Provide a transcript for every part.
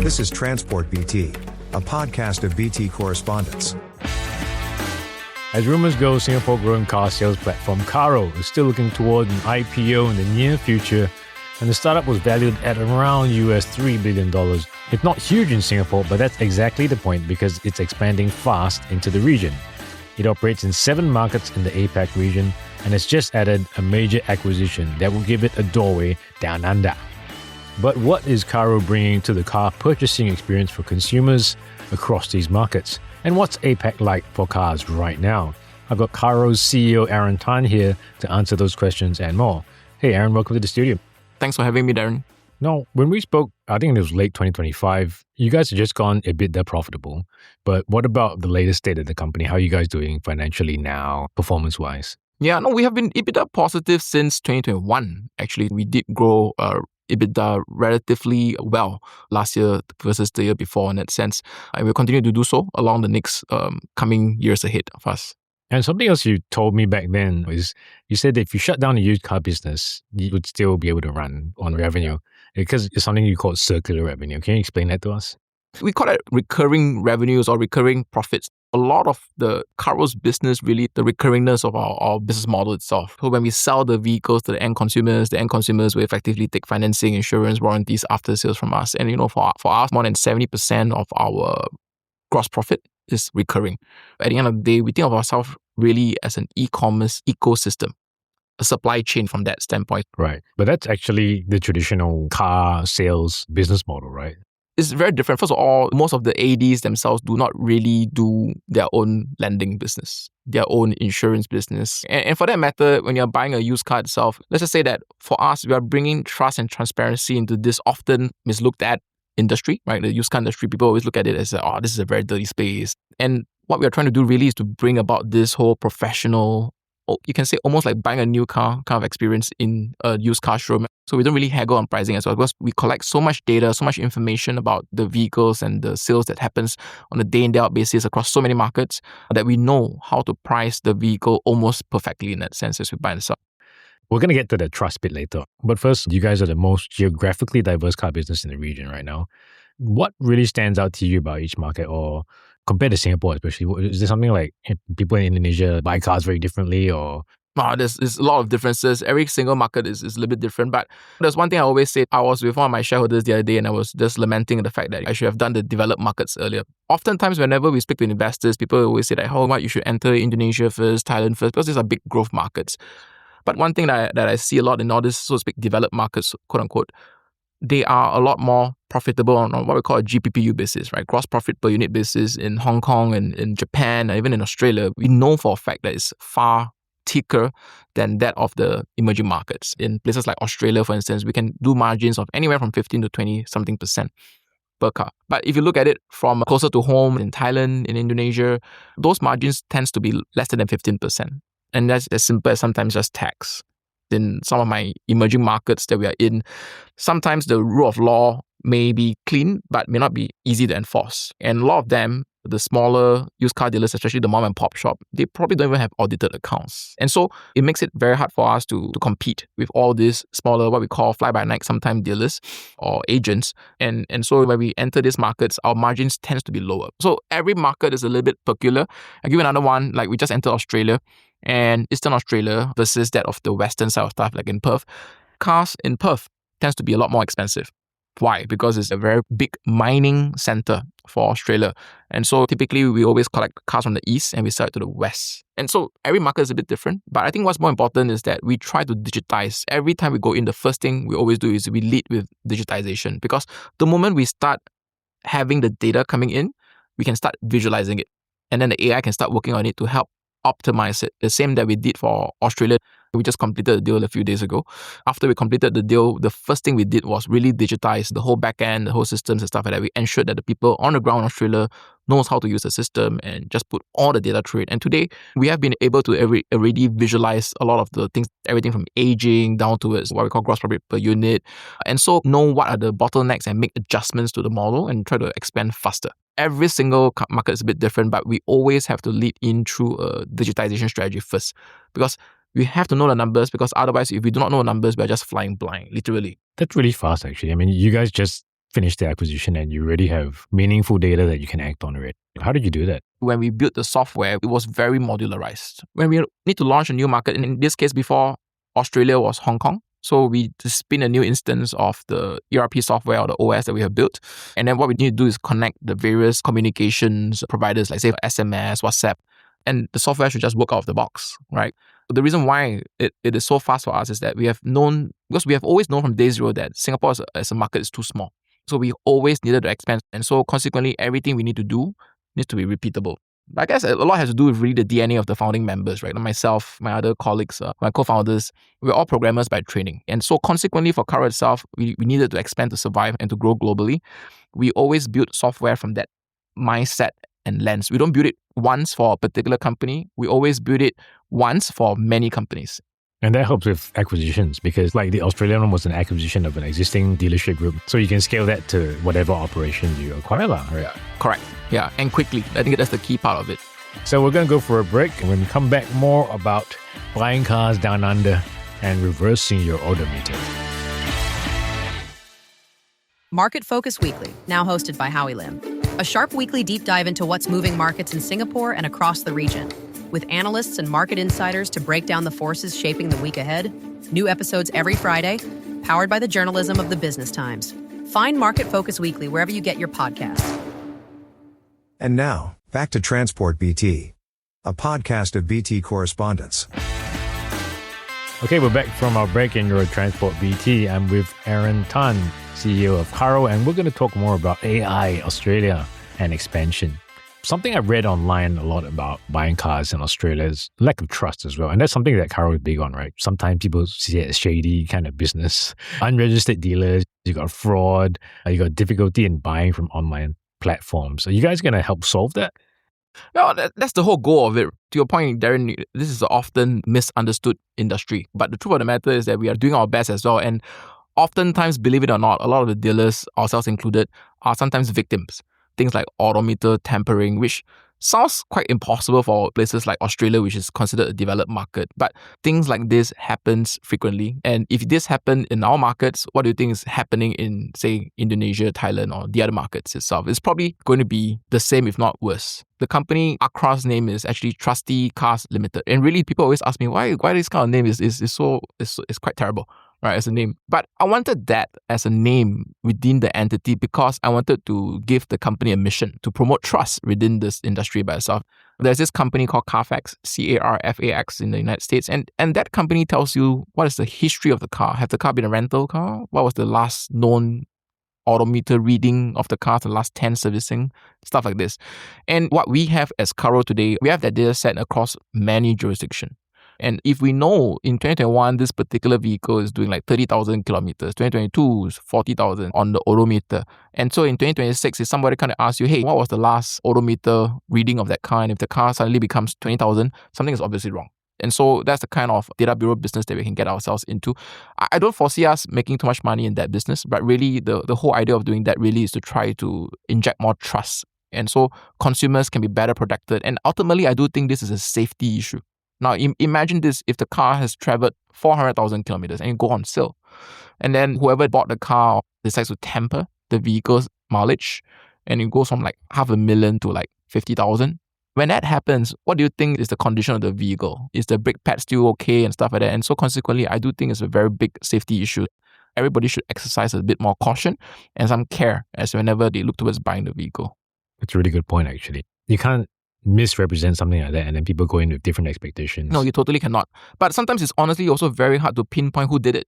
This is Transport BT, a podcast of BT correspondents. As rumors go, Singapore-growing car sales platform Carro is still looking toward an IPO in the near future, and the startup was valued at around $3 billion. It's not huge in Singapore, but that's exactly the point because it's expanding fast into the region. It operates in 7 markets in the APAC region and has just added a major acquisition that will give it a doorway down under. But what is Carro bringing to the car purchasing experience for consumers across these markets? And what's APAC like for cars right now? I've got Carro's CEO Aaron Tan here to answer those questions and more. Hey Aaron, welcome to the studio. Thanks for having me, Derryn. Now, when we spoke, I think it was late 2025, you guys had just gone EBITDA profitable. But what about the latest state of the company? How are you guys doing financially now, performance-wise? Yeah, no, we have been EBITDA positive since 2021. Actually, we did grow EBITDA relatively well last year versus the year before in that sense. And we'll continue to do so along the next coming years ahead of us. And something else you told me back then is you said that if you shut down the used car business, you would still be able to run on revenue because it's something you call circular revenue. Can you explain that to us? We call it recurring revenues or recurring profits. A lot of the Carro's business, really the recurringness of our business model itself. So when we sell the vehicles to the end consumers will effectively take financing, insurance, warranties, after sales from us. And for us, more than 70% of our gross profit is recurring. At the end of the day, we think of ourselves really as an e-commerce ecosystem, a supply chain from that standpoint. Right. But that's actually the traditional car sales business model, right? It's very different. First of all, most of the ADs themselves do not really do their own lending business, their own insurance business. And for that matter, when you're buying a used car itself, let's just say that for us, we are bringing trust and transparency into this often mislooked at industry, right? The used car industry, people always look at it as, this is a very dirty space. And what we are trying to do really is to bring about this whole professional, you can say almost like buying a new car kind of experience in a used car showroom. So we don't really haggle on pricing as well because we collect so much data, so much information about the vehicles and the sales that happens on a day in, day out basis across so many markets that we know how to price the vehicle almost perfectly in that sense as we buy and sell. We're going to get to the trust bit later. But first, you guys are the most geographically diverse car business in the region right now. What really stands out to you about each market or compared to Singapore especially? Is there something like people in Indonesia buy cars very differently or? There's a lot of differences. Every single market is a little bit different. But there's one thing I always say. I was with one of my shareholders the other day and I was just lamenting the fact that I should have done the developed markets earlier. Oftentimes, whenever we speak to investors, people always say that, you should enter Indonesia first, Thailand first, because these are big growth markets. But one thing that I see a lot in all these, so to speak, developed markets, quote unquote, they are a lot more profitable on what we call a GPPU basis, right? Gross profit per unit basis in Hong Kong and in Japan, and even in Australia. We know for a fact that it's far thicker than that of the emerging markets. In places like Australia, for instance, we can do margins of anywhere from 15 to 20% per car. But if you look at it from closer to home in Thailand, in Indonesia, those margins tends to be less than 15%. And that's as simple as sometimes just tax. In some of my emerging markets that we are in, sometimes the rule of law may be clean, but may not be easy to enforce. And a lot of them, the smaller used car dealers, especially the mom and pop shop, they probably don't even have audited accounts. And so it makes it very hard for us to compete with all these smaller, what we call fly-by-night sometimes dealers or agents. And so when we enter these markets, our margins tends to be lower. So every market is a little bit peculiar. I'll give you another one, like we just entered Australia and Eastern Australia versus that of the western side of stuff, like in Perth. Cars in Perth tends to be a lot more expensive. Why? Because it's a very big mining center for Australia. And so typically we always collect cars from the east and we sell it to the west. And so every market is a bit different. But I think what's more important is that we try to digitize. Every time we go in, the first thing we always do is we lead with digitization. Because the moment we start having the data coming in, we can start visualizing it. And then the AI can start working on it to help optimize it. The same that we did for Australia. We just completed a deal a few days ago. After we completed the deal, the first thing we did was really digitize the whole back end, the whole systems and stuff like that. We ensured that the people on the ground in Australia knows how to use the system and just put all the data through it. And today, we have been able to already visualize a lot of the things, everything from aging down towards what we call gross profit per unit. And so know what are the bottlenecks and make adjustments to the model and try to expand faster. Every single market is a bit different, but we always have to lead in through a digitization strategy first. Because we have to know the numbers, because otherwise, if we do not know the numbers, we're just flying blind, literally. That's really fast, actually. I mean, you guys just finished the acquisition and you already have meaningful data that you can act on already? How did you do that? When we built the software, it was very modularized. When we need to launch a new market, and in this case before Australia was Hong Kong, so we just spin a new instance of the ERP software or the OS that we have built. And then what we need to do is connect the various communications providers, like say SMS, WhatsApp, and the software should just work out of the box, right? The reason why it is so fast for us is that we have always known from day zero that Singapore as a market is too small. So we always needed to expand. And so consequently, everything we need to do needs to be repeatable. I guess a lot has to do with really the DNA of the founding members, right? Myself, my other colleagues, my co-founders, we're all programmers by training. And so consequently for Carro itself, we needed to expand to survive and to grow globally. We always build software from that mindset and lens. We don't build it once for a particular company. We always build it once for many companies. And that helps with acquisitions because like the Australian one was an acquisition of an existing dealership group. So you can scale that to whatever operations you acquire, right? Yeah, correct. Yeah, and quickly. I think that's the key part of it. So we're going to go for a break and when we come back, more about buying cars down under and reversing your odometer. Market Focus Weekly, now hosted by Howie Lim. A sharp weekly deep dive into what's moving markets in Singapore and across the region. With analysts and market insiders to break down the forces shaping the week ahead. New episodes every Friday, powered by the journalism of the Business Times. Find Market Focus Weekly wherever you get your podcasts. And now, back to Transport BT, a podcast of BT correspondents. Okay, we're back from our break in your Transport BT. I'm with Aaron Tan, CEO of Carro, and we're going to talk more about AI, Australia, and expansion. Something I've read online a lot about buying cars in Australia is lack of trust as well. And that's something that Carro is big on, right? Sometimes people see it as shady kind of business. Unregistered dealers, you got fraud, you got difficulty in buying from online platforms. Are you guys going to help solve that? No, that's the whole goal of it. To your point, Derryn, this is an often misunderstood industry. But the truth of the matter is that we are doing our best as well. And oftentimes, believe it or not, a lot of the dealers, ourselves included, are sometimes victims. Things like odometer tampering, which sounds quite impossible for places like Australia, which is considered a developed market. But things like this happens frequently. And if this happened in our markets, what do you think is happening in, say, Indonesia, Thailand, or the other markets itself? It's probably going to be the same, if not worse. The company, Accra's name is actually Trusty Cars Limited. And really, people always ask me, why this kind of name is quite terrible, right, as a name. But I wanted that as a name within the entity because I wanted to give the company a mission to promote trust within this industry by itself. There's this company called Carfax, Carfax in the United States. And that company tells you what is the history of the car. Has the car been a rental car? What was the last known odometer reading of the car, the last 10 servicing, stuff like this. And what we have as Carro today, we have that data set across many jurisdictions. And if we know in 2021, this particular vehicle is doing like 30,000 kilometers, 2022 is 40,000 on the odometer. And so in 2026, if somebody kind of asks you, hey, what was the last odometer reading of that car? And if the car suddenly becomes 20,000, something is obviously wrong. And so that's the kind of data bureau business that we can get ourselves into. I don't foresee us making too much money in that business, but really the whole idea of doing that really is to try to inject more trust. And so consumers can be better protected. And ultimately, I do think this is a safety issue. Now, imagine this, if the car has traveled 400,000 kilometers and you go on sale, and then whoever bought the car decides to tamper the vehicle's mileage, and it goes from like 500,000 to like 50,000. When that happens, what do you think is the condition of the vehicle? Is the brake pad still okay and stuff like that? And so consequently, I do think it's a very big safety issue. Everybody should exercise a bit more caution and some care as whenever they look towards buying the vehicle. It's a really good point, actually. You can't misrepresent something like that and then people go in with different expectations. No, you totally cannot. But sometimes it's honestly also very hard to pinpoint who did it.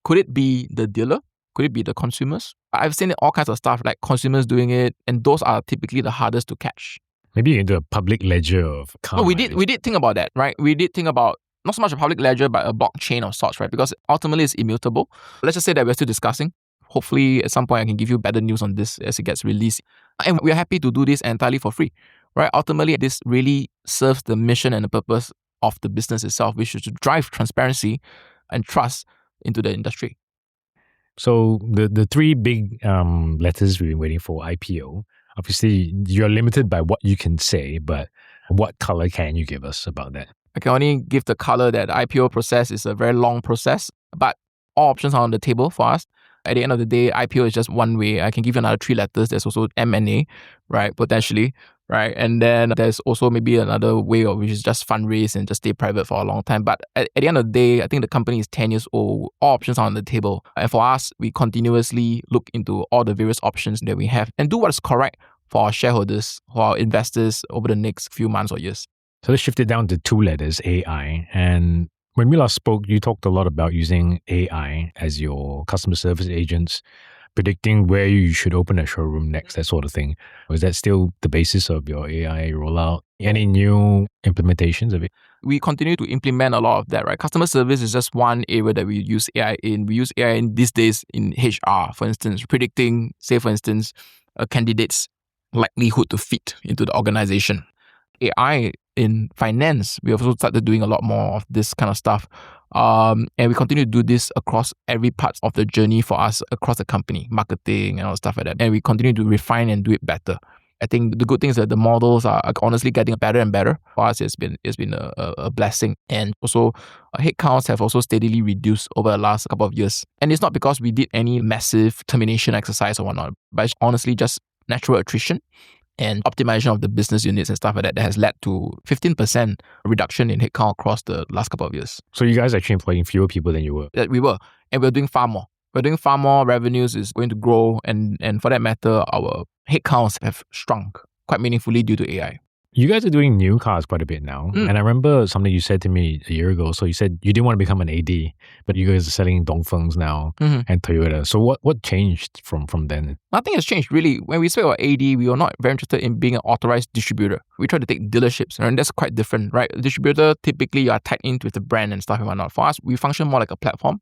Could it be the dealer? Could it be the consumers? I've seen all kinds of stuff like consumers doing it, and those are typically the hardest to catch. Maybe you can do a public ledger of car. No, we did think about that, right? We did think about not so much a public ledger, but a blockchain of sorts, right? Because ultimately it's immutable. Let's just say that we're still discussing. Hopefully at some point I can give you better news on this as it gets released. And we're happy to do this entirely for free, right? Ultimately, this really serves the mission and the purpose of the business itself, which is to drive transparency and trust into the industry. So the three big letters we've been waiting for, IPO, obviously you're limited by what you can say, but what color can you give us about that? I can only give the color that the IPO process is a very long process, but all options are on the table for us. At the end of the day, IPO is just one way. I can give you another 3 letters. There's also M&A, right? Potentially, right? And then there's also maybe another way, which is just fundraise and just stay private for a long time. But at the end of the day, I think the company is 10 years old. All options are on the table. And for us, we continuously look into all the various options that we have and do what is correct for our shareholders, for our investors over the next few months or years. So let's shift it down to 2 letters, AI. And when we last spoke, you talked a lot about using AI as your customer service agents, predicting where you should open a showroom next, that sort of thing. Was that still the basis of your AI rollout? Any new implementations of it? We continue to implement a lot of that, right? Customer service is just one area that we use AI in. We use AI in these days in HR, for instance, predicting, say, for instance, a candidate's likelihood to fit into the organization. AI in finance, we also started doing a lot more of this kind of stuff. And we continue to do this across every part of the journey for us across the company, marketing and all stuff like that. And we continue to refine and do it better. I think the good thing is that the models are honestly getting better and better. For us, it's been a blessing. And also, headcounts have also steadily reduced over the last couple of years. And it's not because we did any massive termination exercise or whatnot, but it's honestly just natural attrition and optimization of the business units and stuff like that has led to 15% reduction in headcount across the last couple of years. So you guys are actually employing fewer people than you were? We were, and we're doing far more. We're doing far more. Revenues is going to grow, and for that matter, our headcounts have shrunk quite meaningfully due to AI. You guys are doing new cars quite a bit now. And I remember something you said to me a year ago. So you said you didn't want to become an AD, but you guys are selling Dongfengs now and Toyota. So what changed from then? Nothing has changed, really. When we spoke about AD, we were not very interested in being an authorized distributor. We tried to take dealerships, and that's quite different, right? A distributor, typically you are tied into with the brand and stuff and whatnot. For us, we function more like a platform.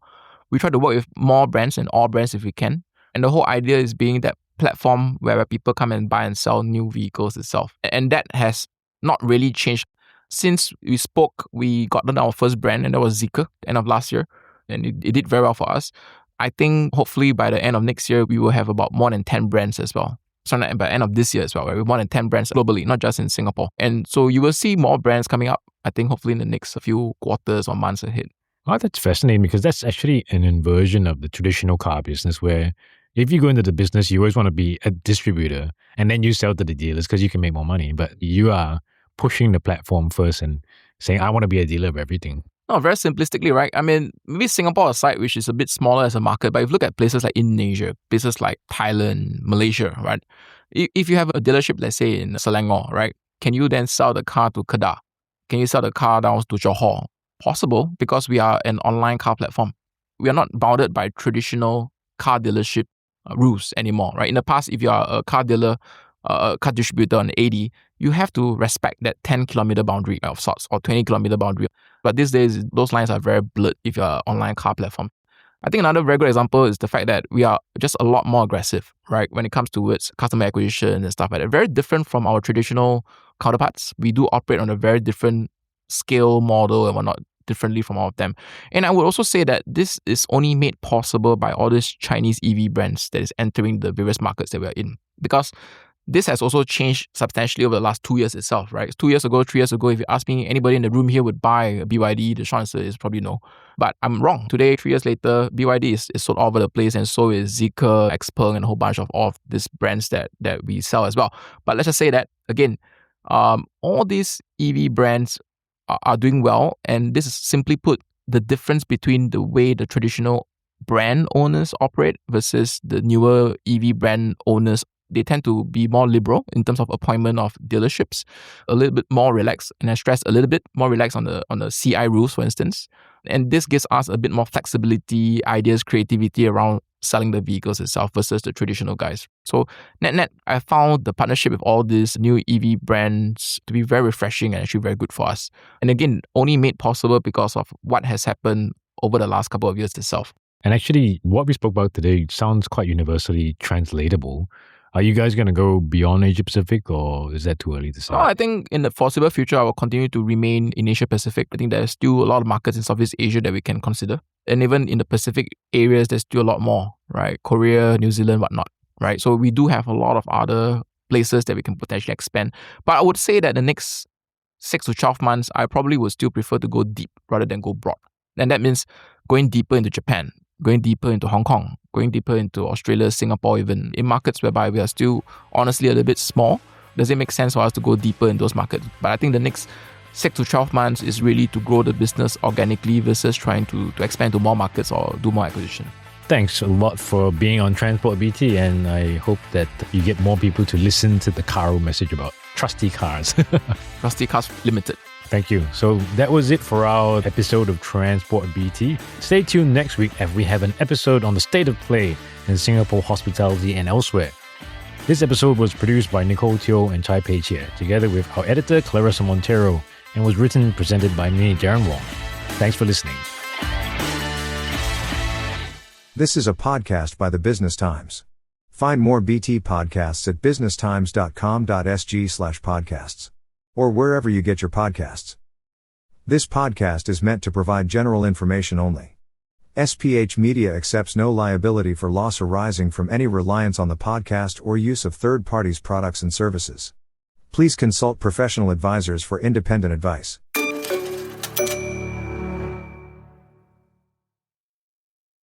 We try to work with more brands and all brands if we can. And the whole idea is being that platform where people come and buy and sell new vehicles itself. And that has not really changed. Since we spoke, we got our first brand, and that was Zeekr, end of last year. And it did very well for us. I think hopefully by the end of next year, we will have about more than 10 brands as well. So by the end of this year as well, right? We have more than 10 brands globally, not just in Singapore. And so you will see more brands coming up, I think hopefully in the next few quarters or months ahead. Oh, that's fascinating, because that's actually an inversion of the traditional car business, where if you go into the business, you always want to be a distributor and then you sell to the dealers because you can make more money. But you are pushing the platform first and saying, I want to be a dealer of everything. No, very simplistically, right? I mean, maybe Singapore aside, which is a bit smaller as a market, but if you look at places like Indonesia, places like Thailand, Malaysia, right? If you have a dealership, let's say in Selangor, right? Can you then sell the car to Kedah? Can you sell the car down to Johor? Possible, because we are an online car platform. We are not bounded by traditional car dealership rules anymore, right? In the past, if you are a car dealer, a car distributor, an AD, you have to respect that 10-kilometer boundary of sorts or 20-kilometer boundary. But these days, those lines are very blurred if you're an online car platform. I think another very good example is the fact that we are just a lot more aggressive, right? When it comes towards customer acquisition and stuff like that. Very different from our traditional counterparts. We do operate on a very different scale model and whatnot, differently from all of them. And I would also say that this is only made possible by all these Chinese EV brands that is entering the various markets that we are in. Because this has also changed substantially over the last 2 years itself, right? 2 years ago, 3 years ago, if you ask me, anybody in the room here would buy a BYD, the short answer is probably no. But I'm wrong. Today, 3 years later, BYD is sold all over the place, and so is Zeekr, Xpeng, and a whole bunch of all of these brands that we sell as well. But let's just say that, again, all these EV brands are doing well, and this is simply put the difference between the way the traditional brand owners operate versus the newer EV brand owners. They tend to be more liberal in terms of appointment of dealerships, a little bit more relaxed, and I stress a little bit more relaxed on the CI rules, for instance. And this gives us a bit more flexibility, ideas, creativity around selling the vehicles itself versus the traditional guys. So net, I found the partnership with all these new EV brands to be very refreshing and actually very good for us. And again, only made possible because of what has happened over the last couple of years itself. And actually, what we spoke about today sounds quite universally translatable. Are you guys going to go beyond Asia Pacific, or is that too early to say? Oh, I think in the foreseeable future, I will continue to remain in Asia Pacific. I think there's still a lot of markets in Southeast Asia that we can consider. And even in the Pacific areas, there's still a lot more, right? Korea, New Zealand, whatnot, right? So we do have a lot of other places that we can potentially expand. But I would say that the next 6 to 12 months, I probably would still prefer to go deep rather than go broad. And that means going deeper into Japan, going deeper into Hong Kong, going deeper into Australia, Singapore, even in markets whereby we are still honestly a little bit small. Does it make sense for us to go deeper in those markets? But I think the next 6 to 12 months is really to grow the business organically versus trying to expand to more markets or do more acquisition. Thanks a lot for being on Transport BT, and I hope that you get more people to listen to the Carro message about trusty cars. Trusty Cars Limited. Thank you. So that was it for our episode of Transport BT. Stay tuned next week as we have an episode on the state of play in Singapore hospitality and elsewhere. This episode was produced by Nicole and Chieh, together with our editor Claressa Monteiro, and was written and presented by me, Derryn Wong. Thanks for listening. This is a podcast by the Business Times. Find more BT podcasts at businesstimes.com.sg/podcasts. Or wherever you get your podcasts. This podcast is meant to provide general information only. SPH Media accepts no liability for loss arising from any reliance on the podcast or use of third parties' products and services. Please consult professional advisors for independent advice.